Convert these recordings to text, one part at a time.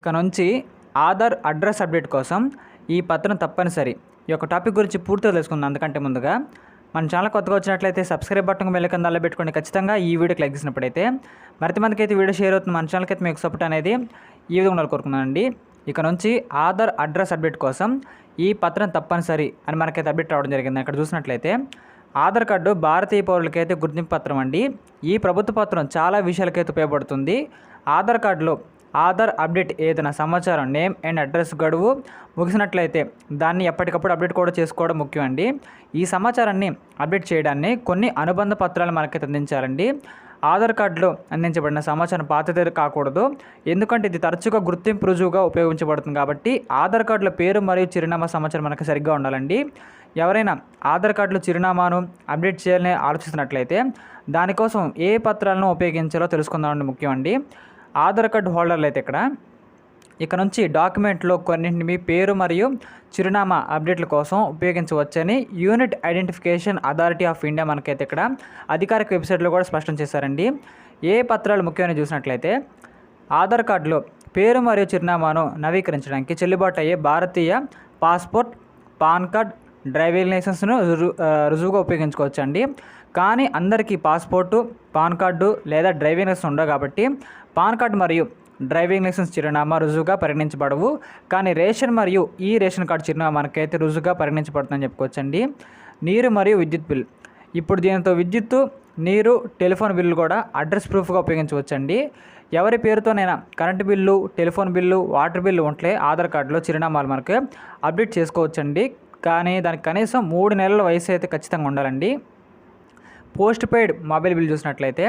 ఇక నుంచి Aadhaar address update కోసం ఈ పత్రం తప్పనిసరి. ఈ యొక్క టాపిక్ గురించి పూర్తిగా తెలుసుకుందాం. అందుకంటే ముందుగా మన ఛానల్ కొత్తగా వచ్చినట్లయితే సబ్స్క్రైబ్ బటన్ బెల్ ఐకాన్ దానిలో పెట్టుకోండి. ఖచ్చితంగా ఈ వీడియోకి లైక్ చేసినప్పుడైతే మరింత మందికి అయితే వీడియో షేర్ అవుతుంది. మన ఛానల్కి అయితే మీకు సపోర్ట్ అనేది ఈ విధంగా ఉండాలని కోరుకున్నానండి. ఇక నుంచి ఆధార్ అడ్రస్ అప్డేట్ కోసం ఈ పత్రం తప్పనిసరి అని మనకైతే అప్డేట్ రావడం జరిగింది. ఇక్కడ చూసినట్లయితే ఆధార్ కార్డు భారతీయ పౌరులకైతే గుర్తింపు పత్రం అండి. ఈ ప్రభుత్వ పత్రం చాలా విషయాలకైతే ఉపయోగపడుతుంది. ఆధార్ కార్డులో ఆధార్ అప్డేట్ ఏదైనా సమాచారం నేమ్ అండ్ అడ్రస్ గడువు ముగిసినట్లయితే దాన్ని ఎప్పటికప్పుడు అప్డేట్ కూడా చేసుకోవడం ముఖ్యం అండి. ఈ సమాచారాన్ని అప్డేట్ చేయడాన్ని కొన్ని అనుబంధ పత్రాలు మనకైతే అందించాలండి. ఆధార్ కార్డులో అందించబడిన సమాచారం పాతది కాకూడదు. ఎందుకంటే ఇది తరచుగా గుర్తింపు రుజువుగా ఉపయోగించబడుతుంది. కాబట్టి ఆధార్ కార్డులో పేరు మరియు చిరునామా సమాచారం మనకు సరిగ్గా ఉండాలండి. ఎవరైనా ఆధార్ కార్డులో చిరునామాను అప్డేట్ చేయాలని ఆలోచిస్తున్నట్లయితే దానికోసం ఏ పత్రాలను ఉపయోగించాలో తెలుసుకుందామండి ముఖ్యం అండి. ఆధార్ కార్డు హోల్డర్లు అయితే ఇక నుంచి డాక్యుమెంట్లో కొన్నింటిని మీ పేరు మరియు చిరునామా అప్డేట్ల కోసం ఉపయోగించవచ్చని unit identification authority of India మనకైతే ఇక్కడ అధికారిక వెబ్సైట్లో కూడా స్పష్టం చేశారండి. ఏ పత్రాలు ముఖ్యమని చూసినట్లయితే ఆధార్ కార్డులో పేరు మరియు చిరునామాను నవీకరించడానికి చెల్లుబాటు అయ్యే భారతీయ పాస్పోర్ట్, పాన్ కార్డ్, డ్రైవింగ్ లైసెన్స్ను రుజువుగా ఉపయోగించుకోవచ్చండి. కానీ అందరికీ పాస్పోర్టు, పాన్ కార్డు లేదా డ్రైవింగ్ లైసెన్స్ ఉండవు. కాబట్టి పాన్ కార్డు మరియు డ్రైవింగ్ లైసెన్స్ చిరునామా రుజువుగా పరిగణించబడవు. కానీ రేషన్ మరియు ఈ రేషన్ కార్డు చిరునామా మనకైతే రుజువుగా పరిగణించబడుతుందని చెప్పుకోవచ్చండి. నీరు మరియు విద్యుత్ బిల్. ఇప్పుడు దీనితో విద్యుత్తు, నీరు, టెలిఫోన్ బిల్లు కూడా అడ్రస్ ప్రూఫ్గా ఉపయోగించవచ్చండి. ఎవరి పేరుతోనైనా current bill, telephone bill, water bill ఉంటే ఆధార్ కార్డులో చిరునామాలు మనకు అప్డేట్ చేసుకోవచ్చండి. కానీ దానికి కనీసం 3 నెలల వయసు అయితే ఖచ్చితంగా ఉండాలండి. పోస్ట్ పెయిడ్ మొబైల్ బిల్ చూసినట్లయితే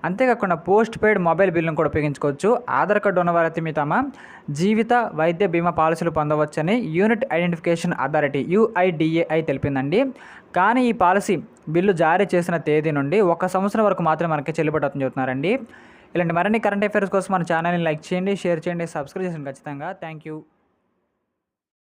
అంతేకాకుండా పోస్ట్ పెయిడ్ మొబైల్ బిల్లును కూడా ఉపయోగించుకోవచ్చు. ఆధార్ కార్డు ఉన్నవారైతే మీ తమ జీవిత వైద్య బీమా పాలసీలు పొందవచ్చని యూనిట్ ఐడెంటిఫికేషన్ అథారిటీ UIDAI తెలిపిందండి. కానీ ఈ పాలసీ బిల్లు జారీ చేసిన తేదీ నుండి 1 సంవత్సరం వరకు మాత్రమే మనకి చెల్లుబాటు అవుతుందని చెబుతున్నారండి. ఇలాంటి మరిన్ని కరెంట్ అఫైర్స్ కోసం మన ఛానల్ని లైక్ చేయండి, షేర్ చేయండి, సబ్స్క్రైబ్ చేయండి ఖచ్చితంగా. Thank you.